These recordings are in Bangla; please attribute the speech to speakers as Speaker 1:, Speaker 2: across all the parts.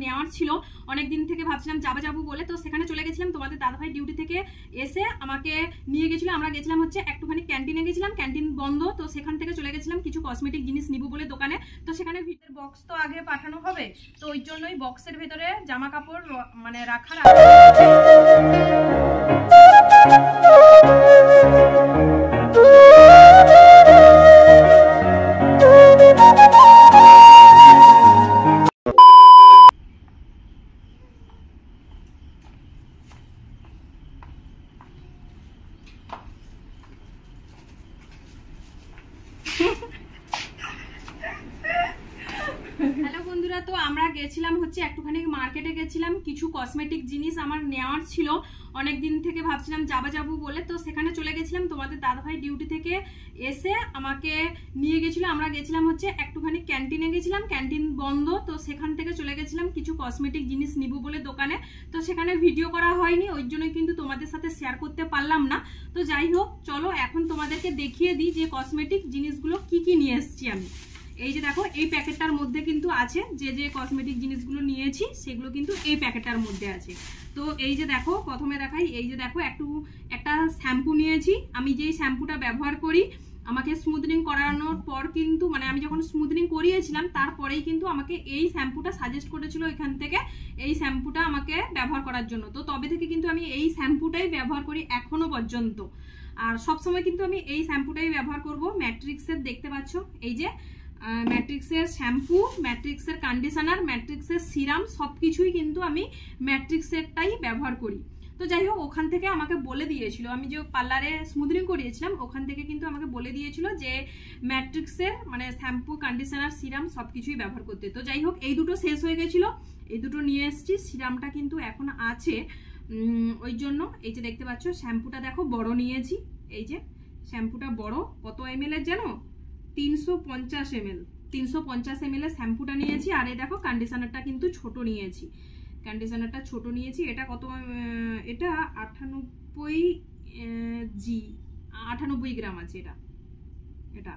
Speaker 1: নেওয়ার ছিল, অনেক দিন থেকে ভাবছিলাম যাবো বলে, তো সেখানে চলে গেছিলাম। তোমাদের দাদাভাই ডিউটি থেকে এসে আমাকে নিয়ে গেছিলো। আমরা গেছিলাম হচ্ছে একটুখানি ক্যান্টিনে গেছিলাম, ক্যান্টিন বন্ধ, তো সেখান থেকে চলে গেছিলাম কিছু কসমেটিক জিনিস নিব বলে দোকানে। তো সেখানে ভিতরে বক্স তো আগে পাঠানো হবে, তো ওই জন্যই বক্সের ভেতরে জামা কাপড় মানে রাখার হ্যালো বন্ধুরা, তো আমরা গেছিলাম হচ্ছে একটুখানি মার্কেটে গেছিলাম, কিছু কসমেটিক জিনিস আমার নেওয়ার ছিল, অনেক দিন থেকে ভাবছিলাম যাবো বলে, তো সেখানে চলে গেছিলাম। তোমাদের দাদাভাই ডিউটি থেকে এসে আমাকে নিয়ে গেছিলো। আমরা গেছিলাম হচ্ছে একটুখানি ক্যান্টিনে গেছিলাম, ক্যান্টিন বন্ধ, তো সেখান থেকে চলে গেছিলাম কিছু কসমেটিক জিনিস নিব বলে দোকানে। তো সেখানে ভিডিও করা হয়নি, ওই জন্যই কিন্তু তোমাদের সাথে শেয়ার করতে পারলাম না। তো যাই হোক, চলো এখন তোমাদেরকে দেখিয়ে দিই যে কসমেটিক জিনিসগুলো কি কি নিয়ে এসেছি আমি। এই যে দেখো, এই প্যাকেটটার মধ্যে কিন্তু আছে যে কসমেটিক জিনিসগুলো নিয়েছি সেগুলো কিন্তু এই প্যাকেটটার মধ্যে আছে। তো এই যে দেখো, প্রথমে দেখাই, এই যে দেখো একটা শ্যাম্পু নিয়েছি। আমি যেই শ্যাম্পুটা ব্যবহার করি, আমাকে স্মুথনিং করানোর পর কিন্তু মানে আমি যখন স্মুথনিং করিয়েছিলাম তারপরেই কিন্তু আমাকে এই শ্যাম্পুটা সাজেস্ট করেছিল এখান থেকে, এই শ্যাম্পুটা আমাকে ব্যবহার করার জন্য। তো তবে থেকে কিন্তু আমি এই শ্যাম্পুটাই ব্যবহার করি এখনো পর্যন্ত, আর সবসময় কিন্তু আমি এই শ্যাম্পুটাই ব্যবহার করব। ম্যাট্রিক্সের দেখতে পাচ্ছ, এই যে ম্যাট্রিক্সের শ্যাম্পু, ম্যাট্রিক্সের কন্ডিশনার, ম্যাট্রিক্সের সিরাম, সবকিছুই কিন্তু আমি ম্যাট্রিক্সেরটাই ব্যবহার করি। তো যাই হোক, ওখান থেকে আমাকে বলে দিয়েছিল, আমি যে পার্লারে স্মুথনিং করিয়েছিলাম ওখান থেকে কিন্তু আমাকে বলে দিয়েছিল যে ম্যাট্রিক্সের মানে শ্যাম্পু, কন্ডিশনার, সিরাম সবকিছুই ব্যবহার করতে। তো যাই হোক, এই দুটো শেষ হয়ে গেছিল, এই দুটো নিয়ে এসেছি। সিরামটা কিন্তু এখন আছে, ওই জন্য এই যে দেখতে পাচ্ছ শ্যাম্পুটা দেখো বড় নিয়েছি। এই যে শ্যাম্পুটা বড়, কত ml এর জানো? 350 ml, 350 ml এর শ্যাম্পুটা নিয়েছি। আর এই দেখো কন্ডিশনারটা কিন্তু ছোট নিয়েছি, কন্ডিশনারটা ছোট নিয়েছি। এটা কত? এটা 98 গ্রাম আছে। এটা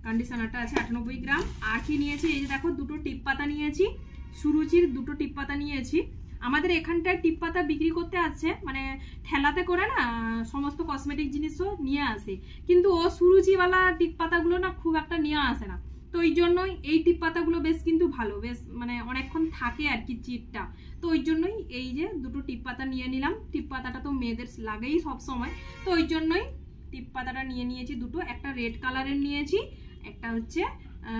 Speaker 1: কন্ডিশনারটা আছে 98 গ্রাম। আর কি নিয়েছি? এই যে দেখো, দুটো টিপ পাতা নিয়েছি, সুরুচির দুটো টিপ পাতা নিয়েছি। আমাদের এখানটায় টিপ পাতা বিক্রি করতে আছে, মানে ঠেলাতে করে না সমস্ত কসমেটিক জিনিসও নিয়ে আসে, কিন্তু ও সুরুচিওয়ালা টিপ পাতাগুলো না খুব একটা নিয়ে আসে না। তো ওই জন্যই এই টিপ পাতাগুলো বেশ কিন্তু ভালো, বেশ মানে অনেকক্ষণ থাকে আর কি চিটটা। তো ওই জন্যই এই যে দুটো টিপ পাতা নিয়ে নিলাম। টিপ পাতাটা তো মেয়েদের লাগেই সব সময়, তো ওই জন্যই টিপ পাতাটা নিয়ে নিয়েছি দুটো। একটা রেড কালারের নিয়েছি, একটা হচ্ছে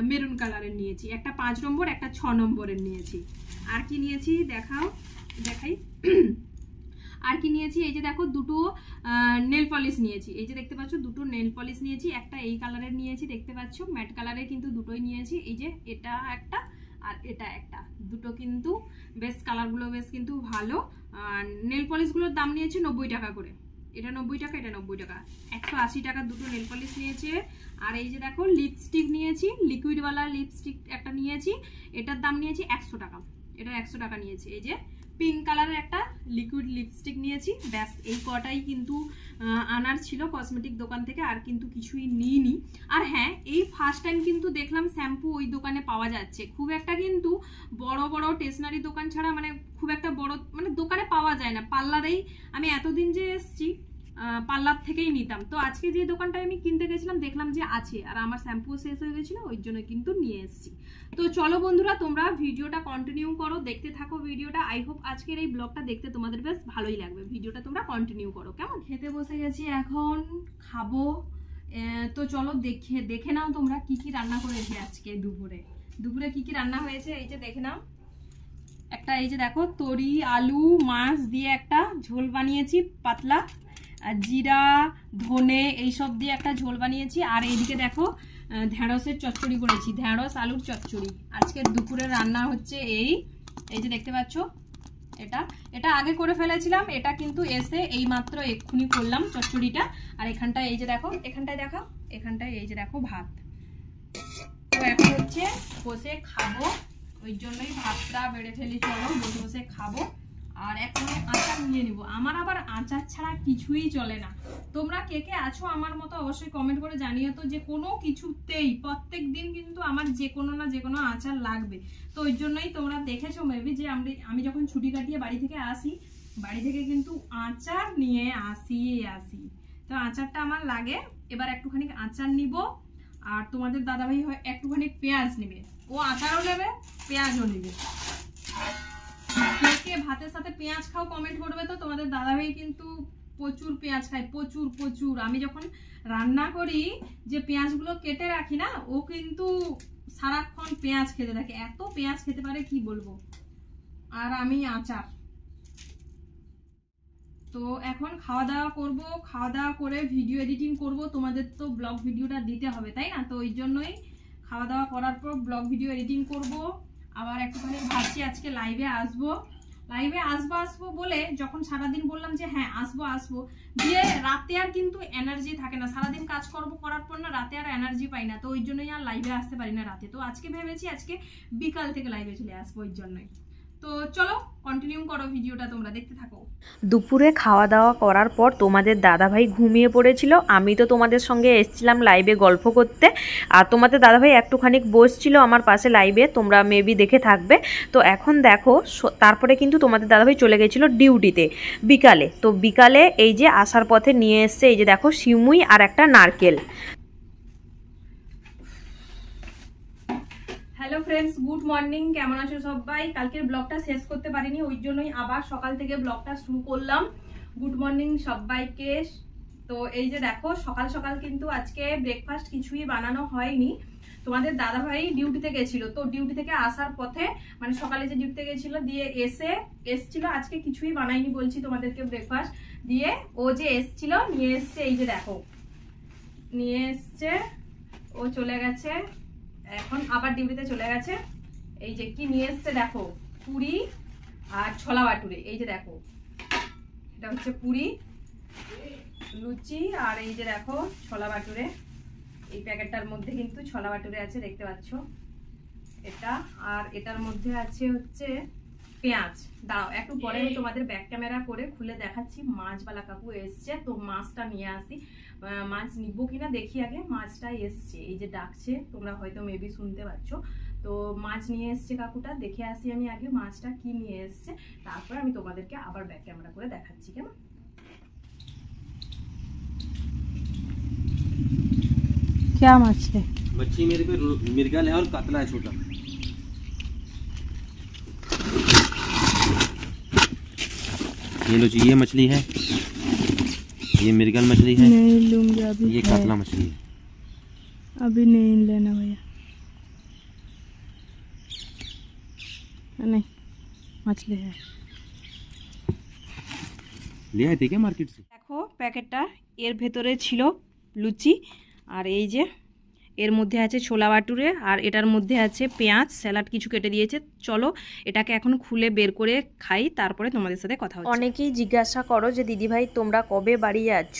Speaker 1: মেরুন কালারের নিয়েছি, একটা 5 নম্বর, একটা 6 নম্বরের নিয়েছি। আর কি নিয়েছি দেখাই আর কি নিয়েছি? এই যে দেখো, দুটো নেল পলিশ নিয়েছি। এই যে দেখতে পাচ্ছ, দুটো নেল পলিশ নিয়েছি। একটা এই কালারের নিয়েছি, দেখতে পাচ্ছ ম্যাট কালারের, কিন্তু দুটোই নিয়েছি। এই যে এটা একটা আর এটা একটা, দুটো কিন্তু বেশ কালারগুলো বেশ কিন্তু ভালো। আর নেল পলিশগুলোর দাম নিয়েছে 90 টাকা করে। এটা 90 টাকা, এটা 90 টাকা, 180 টাকা দুটো নেল পলিশ নিয়েছে। আর এই যে দেখো লিপস্টিক নিয়েছি, লিকুইডওয়ালা লিপস্টিক একটা নিয়েছি, এটার দাম নিয়েছি 100 টাকা, এটা 100 টাকা নিয়েছি। এই যে পিঙ্ক কালারের একটা লিকুইড লিপস্টিক নিয়েছি। ব্যাস এই কটাই কিন্তু আনার ছিল কসমেটিক দোকান থেকে, আর কিন্তু কিছুই নিইনি। আর হ্যাঁ, এই ফার্স্ট টাইম কিন্তু দেখলাম শ্যাম্পু ওই দোকানে পাওয়া যাচ্ছে। খুব একটা কিন্তু বড় বড় স্টেশনারি দোকান ছাড়া মানে খুব একটা বড় মানে দোকানে পাওয়া যায় না। পার্লারেই আমি এতদিন যে এসছি পার্লার থেকেই নিতাম, তো আজকে যে দোকানটায় আমি কিনতে গেছিলাম দেখলাম যে আছে, আর আমার শ্যাম্পু শেষ হয়ে গেছিল, ওই জন্য কিন্তু নিয়ে এসেছি। তো চলো বন্ধুরা, তোমরা ভিডিওটা কন্টিনিউ করো, দেখতে থাকো ভিডিওটা। আই হোপ আজকের এই ব্লগটা দেখতে তোমাদের বেশ ভালোই লাগবে। ভিডিওটা তোমরা কন্টিনিউ করো, কেমন? খেতে বসে গেছি, এখন খাবো। তো চলো দেখে নাও তোমরা কি কি রান্না করেছি আজকে দুপুরে কি কি রান্না হয়েছে। এই যে দেখে নাও, একটা এই যে দেখো তরি আলু মাছ দিয়ে একটা ঝোল বানিয়েছি পাতলা, আর জিরা ধনে এইসব দিয়ে একটা ঝোল বানিয়েছি। আর এইদিকে দেখো ঢেঁড়সের চচ্চড়ি করেছি, ঢেঁড়স আলুর চচ্চড়ি। আজকের দুপুরে রান্না হচ্ছে এই যে দেখতে পাচ্ছ, এটা আগে করে ফেলেছিলাম, এটা কিন্তু এসে এই মাত্র এক্ষুনি করলাম চচ্চড়িটা। আর এখানটায় এই যে দেখো, এখানটায় এই যে দেখো ভাত। তো এখন হচ্ছে বসে খাবো, ওই জন্যই ভাতটা বেড়ে ফেলি, চলো বসে বসে খাবো। আর এখন আচার নিয়ে নিব। আমার আবার আচার ছাড়া কিছুই চলে না। তোমরা কে কে আছো আমার মতো অবশ্যই কমেন্ট করে জানিও তো, যে কোনো কিছুতেই প্রত্যেক দিন কিন্তু আমার যে কোনো না যে কোনো আচার লাগবে। তো ওই জন্যই তোমরা দেখেছো মেবি যে আমি যখন ছুটি কাটিয়ে বাড়ি থেকে আসি, বাড়ি থেকে কিন্তু আচার নিয়ে আসি। তো আচারটা আমার লাগে। এবার একটুখানি আচার নিব, আর তোমাদের দাদাভাই হয় একটুখানি পেঁয়াজ নেবে, ও আচারও নেবে পেঁয়াজও নেবে। কে ভাতের সাথে পেঁয়াজ খাও কমেন্ট করবে তো। তোমাদের দাদাভাই কিন্তু প্রচুর পেঁয়াজ খায়, প্রচুর। আমি যখন রান্না করি যে পেঁয়াজগুলো কেটে রাখি না, ও কিন্তু সারাক্ষণ পেঁয়াজ খেতে থাকে, এত পেঁয়াজ খেতে পারে কি বলবো। আর আমি আচার। তো এখন খাওয়া দাওয়া করব, খাওয়া দাওয়া করে ভিডিও এডিটিং করব। তোমাদের তো ব্লগ ভিডিওটা দিতে হবে তাই না, তো ওই জন্যই খাওয়া দাওয়া করার পর ব্লগ ভিডিও এডিটিং করব। আবার একটুখানি ভাবছি আজকে লাইভে আসবো বলে যখন সারাদিন বললাম যে হ্যাঁ আসবো দিয়ে রাতে আর কিন্তু এনার্জি থাকে না। সারাদিন কাজ করার পর না রাতে আর এনার্জি পাই না, তো ওই জন্যই আর লাইভে আসতে পারি না রাতে। তো আজকে ভেবেছি আজকে বিকাল থেকে লাইভে চলে আসবো ওই জন্যই। তো চলো কন্টিনিউ করো ভিডিওটা, তোমরা দেখতে থাকো।
Speaker 2: দুপুরে খাওয়া দাওয়া করার পর তোমাদের দাদাভাই ঘুমিয়ে পড়েছিল, আমি তো তোমাদের সঙ্গে এসেছিলাম লাইভে গল্প করতে, আর তোমাদের দাদাভাই একটুখানি বসছিল আমার পাশে লাইভে, তোমরা মেবি দেখে থাকবে। তো এখন দেখো তারপরে কিন্তু তোমাদের দাদাভাই চলে গেছিলো ডিউটিতে বিকালে। তো বিকালে এই যে আসার পথে নিয়ে এসছে এই যে দেখো সিমুই আর একটা নারকেল।
Speaker 1: Hello friends, good morning. কেমন আছো সবাই? কালকের ব্লগটা শেষ করতে পারিনি, ওই জন্যই আবার সকাল থেকে ব্লগটা শুরু করলাম। গুড মর্নিং সবাইকে। তো এই যে দেখো সকাল সকাল কিন্তু আজকে ব্রেকফাস্ট কিছুই বানানো হয়নি। তোমাদের দাদাভাই ডিউটিতে গেছিল, তো ডিউটি থেকে আসার পথে মানে সকালে যে ডিউটিতে গেছিল দিয়ে এসছিল, আজকে কিছুই বানাইনি বলছি তোমাদেরকে ব্রেকফাস্ট দিয়ে। ও যে এসছিল নিয়ে এসছে, এই যে দেখো নিয়ে এসছে, ও চলে গেছে এখন আবার ডিউটিতে চলে গেছে। এই যে কি নিয়ে এসছে দেখো, পুরি আর ছোলা বাটুরে। এই যে দেখো এটা হচ্ছে পুরি লুচি, আর এই যে দেখো ছোলা বাটুরে। এই প্যাকেটটার মধ্যে কিন্তু ছোলা বাটুরে আছে, দেখতে পাচ্ছ এটা। আর এটার মধ্যে আছে হচ্ছে পেঁয়াজ। দাঁড়াও একটু পরে আমি তোমাদের ব্যাক ক্যামেরা করে খুলে দেখাচ্ছি। মাছওয়ালা কাকু এসছে, তো মাছটা নিয়ে আসি। মাছ নিব কিনা দেখি আগে। মাছটা এসছে, এই যে ডাকছে, তোমরা হয়তো মেবি শুনতে পাচ্ছ। তো মাছ নিয়ে এসছে কাকুটা, দেখে আসি আমি আগে মাছটা কি নিয়ে এসছে, তারপর আমি তোমাদেরকে আবার ব্যাক ক্যামেরা করে দেখাচ্ছি। কেমন? क्या माछ है?
Speaker 3: मच्छी मेरे पे मिर्गल है और कतला है छोटा। ये लो जी, ये मछली है, ये मिर्गल मछली है।
Speaker 1: नहीं लूंगी अभी,
Speaker 3: ये कतला मछली है।
Speaker 1: अभी नहीं लेना भैया, नहीं मछली है।
Speaker 3: ले आए थे क्या मार्केट से?
Speaker 1: দেখো প্যাকেটটা, এর ভেতরে ছিল লুচি, আর এই যে এর মধ্যে আছে ছোলা বাটুরে, আর এটার মধ্যে আছে পেঁয়াজ, স্যালাড কিছু কেটে দিয়েছে। চলো এটাকে এখন খুলে বের করে খাই, তারপরে তোমাদের সাথে কথা হচ্ছে।
Speaker 2: অনেকেই জিজ্ঞাসা করো যে দিদিভাই তোমরা কবে বাড়ি যাচ্ছ,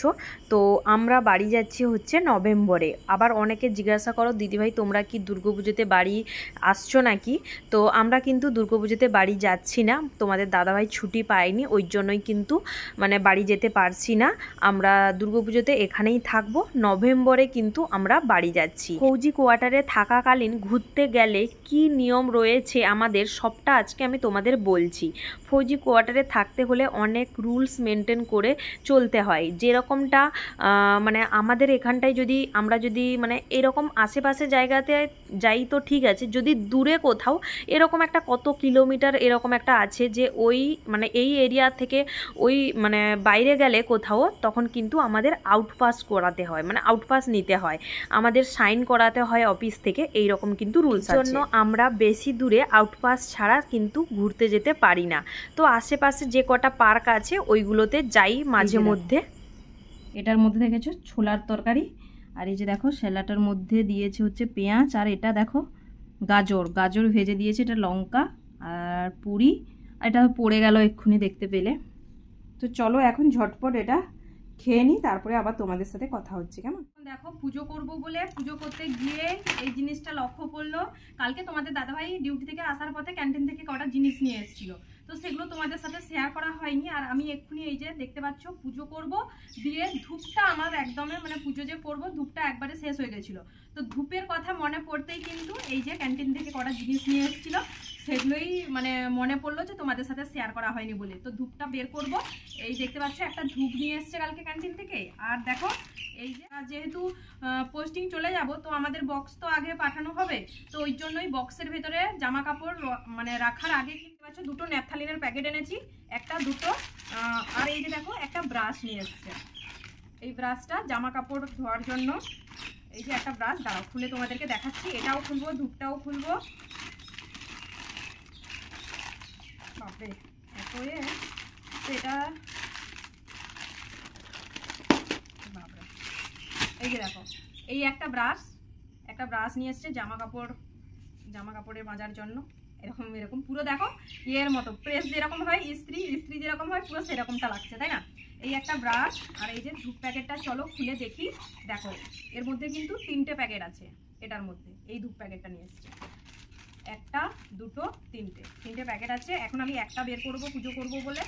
Speaker 2: তো আমরা বাড়ি যাচ্ছি হচ্ছে নভেম্বরে। আবার অনেকে জিজ্ঞাসা করো দিদিভাই তোমরা কি দুর্গাপুজোতে বাড়ি আসছো নাকি, তো আমরা কিন্তু দুর্গাপুজোতে বাড়ি যাচ্ছি না, তোমাদের দাদাভাই ছুটি পায়নি, ওই জন্যই কিন্তু মানে বাড়ি যেতে পারছি না। আমরা দুর্গাপুজোতে এখানেই থাকবো, নভেম্বরে কিন্তু আমরা বাড়ি যাচ্ছি। ফৌজি কোয়ার্টারে থাকাকালীন ঘুরতে গেলে কি নিয়ম রয়েছে আমাদের সবটা আজকে আমি তোমাদের বলছি। ফৌজি কোয়ার্টারে থাকতে হলে অনেক রুলস মেনটেন করে চলতে হয়। যেরকমটা মানে আমাদের এখানটায় আমরা যদি মানে এরকম আশেপাশে জায়গাতে যাই তো ঠিক আছে, যদি দূরে কোথাও এরকম একটা কত কিলোমিটার এরকম একটা আছে যে ওই মানে এই এরিয়া থেকে ওই মানে বাইরে গেলে কোথাও, তখন কিন্তু আমাদের আউটপাস করাতে হয়, মানে আউটপাস নিতে হয়, আমাদের সাইন করাতে হয় অফিস থেকে, এই রকম কিন্তু রুলস আছে। জন্য আমরা বেশি দূরে আউটপাস ছাড়া কিন্তু ঘুরতে যেতে পারি না। তো আশেপাশে যে কটা পার্ক আছে ওইগুলোতে যাই মাঝে মধ্যে।
Speaker 1: এটার মধ্যে দেখেছো ছোলার তরকারি, আর এই যে দেখো স্যালাডের মধ্যে দিয়েছে হচ্ছে পেঁয়াজ, আর এটা দেখো গাজর ভেজে দিয়েছে, এটা লঙ্কা আর পুরি, আর এটা পড়ে গেল এক্ষুনি দেখতে পেলে। তো চলো এখন ঝটপট এটা খেয়ে নিই, তারপরে আবার তোমাদের সাথে কথা হচ্ছে। কেমন? দেখো পুজো করব বলে পুজো করতে গিয়ে এই জিনিসটা লক্ষ্য করলো। কালকে তোমাদের দাদাভাই ডিউটি থেকে আসার পথে ক্যান্টিন থেকে কটা জিনিস নিয়ে এসেছিল, তো সেগুলো তোমাদের সাথে শেয়ার করা হয়নি। আর আমি এক্ষুনি এই যে দেখতে পাচ্ছ পুজো করব, দিয়ে ধূপটা আমার একদমই মানে পুজো যে করব ধূপটা একবারে শেষ হয়ে গেছিলো। তো ধূপের কথা মনে পড়তেই কিন্তু এই যে ক্যান্টিন থেকে কটা জিনিস নিয়ে এসেছিলো, সেগুলোই মানে মনে পড়লো যে তোমাদের সাথে শেয়ার করা হয়নি বলে। তো ধূপটা বের করব। এই দেখতে পাচ্ছ একটা ধূপ নিয়ে এসছে কালকে ক্যান্টিন থেকে। আর দেখো এই যে যেহেতু পোস্টিং চলে যাব, তো আমাদের বক্স তো আগে পাঠানো হবে, তো ওই জন্যই বক্সের ভেতরে জামা কাপড় মানে রাখার আগে কিনতে পাচ্ছ দুটো ন্যাপথালিনের প্যাকেট এনেছি, একটা দুটো। আর এই যে দেখো একটা ব্রাশ নিয়ে এসছে, এই ব্রাশটা জামা কাপড় ধোয়ার জন্য। এই যে একটা ব্রাশ, দাঁড়াও খুলে তোমাদেরকে দেখাচ্ছি। এটাও খুলবো, ধূপটাও খুলবো। বাপরে এত তো এটা বাপরে। এই যে দেখো এই একটা ব্রাশ নিয়ে এসছে জামা কাপড়ের মাজার জন্য। এরকম পুরো দেখো এর মতো প্রেস যেরকম হয়, ইস্ত্রি যেরকম হয় পুরো সেরকমটা লাগছে, তাই না? এই একটা ব্রাশ। আর এই যে ধূপ প্যাকেটটা চলো খুলে দেখি। দেখো এর মধ্যে কিন্তু 3টে প্যাকেট আছে, এটার মধ্যে এই ধূপ প্যাকেটটা নিয়ে এসছে। একটা দুটো তিনটে প্যাকেট আছে। এখন আমি একটা বের করব পুজো করব বলে,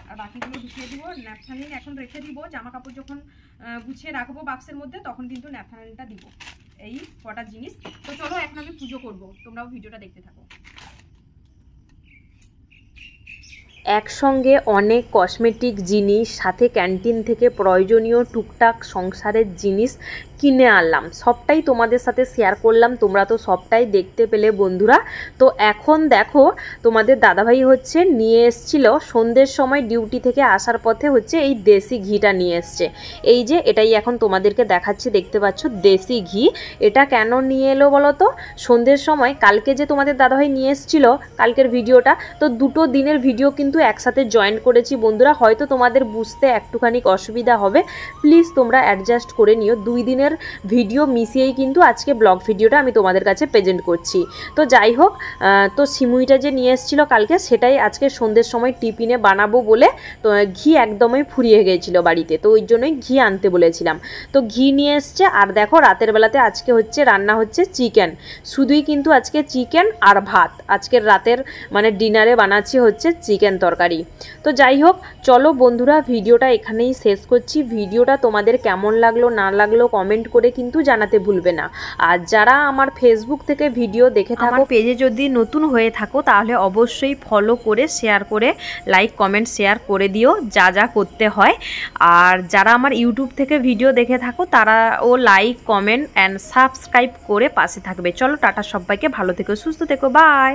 Speaker 1: আর বাকিগুলো ঢুকিয়ে দিব। ন্যাপথালিন এখন রেখে দিব, জামা কাপড় যখন গুছিয়ে রাখবো বাক্সের মধ্যে তখন কিন্তু ন্যাপথালিনটা দিব। এই কটা জিনিস। তো চলো এখন আমি পুজো করব, তোমরাও ভিডিওটা দেখতে থাকো।
Speaker 2: একসঙ্গে অনেক কসমেটিক জিনিস, সাথে ক্যান্টিন থেকে প্রয়োজনীয় টুকটাক সংসারের জিনিস কিনে আনলাম, সবটাই তোমাদের সাথে শেয়ার করলাম। তোমরা তো সবটাই দেখতে পেলে বন্ধুরা। তো এখন দেখো তোমাদের দাদাভাই হচ্ছে নিয়ে এসছিল সন্ধ্যের সময় ডিউটি থেকে আসার পথে হচ্ছে এই দেশি ঘিটা নিয়ে এসছে। এই যে এটাই এখন তোমাদেরকে দেখাচ্ছি, দেখতে পাচ্ছ দেশি ঘি। এটা কেন নিয়ে এলো বলো তো? সন্ধ্যের সময় কালকে যে তোমাদের দাদাভাই নিয়ে এসছিল কালকের ভিডিওটা, তো দুটো দিনের ভিডিও কিন্তু একসাথে জয়েন করেছি বন্ধুরা। হয়তো তোমাদের বুঝতে একটুখানি অসুবিধা হবে, প্লিজ তোমরা অ্যাডজাস্ট করে নিও। 2 দিনের ভিডিও মিশিয়েই কিন্তু আজকে ব্লগ ভিডিওটা আমি তোমাদের কাছে প্রেজেন্ট করছি। তো যাই হোক, তো সিমুইটা যে নিয়ে এসেছিলো কালকে সেটাই আজকে সন্ধ্যের সময় টিফিনে বানাবো বলে, তো ঘি একদমই ফুরিয়ে গিয়েছিলো বাড়িতে, তো ওই জন্যই ঘি আনতে বলেছিলাম। তো ঘি নিয়ে এসছে। আর দেখো রাতের বেলাতে আজকে হচ্ছে রান্না হচ্ছে চিকেন, শুধুই কিন্তু আজকে চিকেন আর ভাত। আজকের রাতের মানে ডিনারে বানাচ্ছি হচ্ছে চিকেন তরকারি। তো যাই হোক চলো বন্ধুরা ভিডিওটা এখানেই শেষ করছি। ভিডিওটা তোমাদের কেমন লাগলো না লাগলো কমেন্ট করে কিন্তু জানাতে ভুলবে না। আর যারা আমার ফেসবুক থেকে ভিডিও দেখে থাকো, পেজে যদি নতুন হয়ে থাকো তাহলে অবশ্যই ফলো করে শেয়ার করে লাইক কমেন্ট শেয়ার করে দিও যা যা করতে হয়। আর যারা আমার ইউটিউব থেকে ভিডিও দেখে থাকো তারাও লাইক কমেন্ট অ্যান্ড সাবস্ক্রাইব করে পাশে থাকবে। চলো টাটা, সবাইকে ভালো থেকো সুস্থ থেকো, বাই।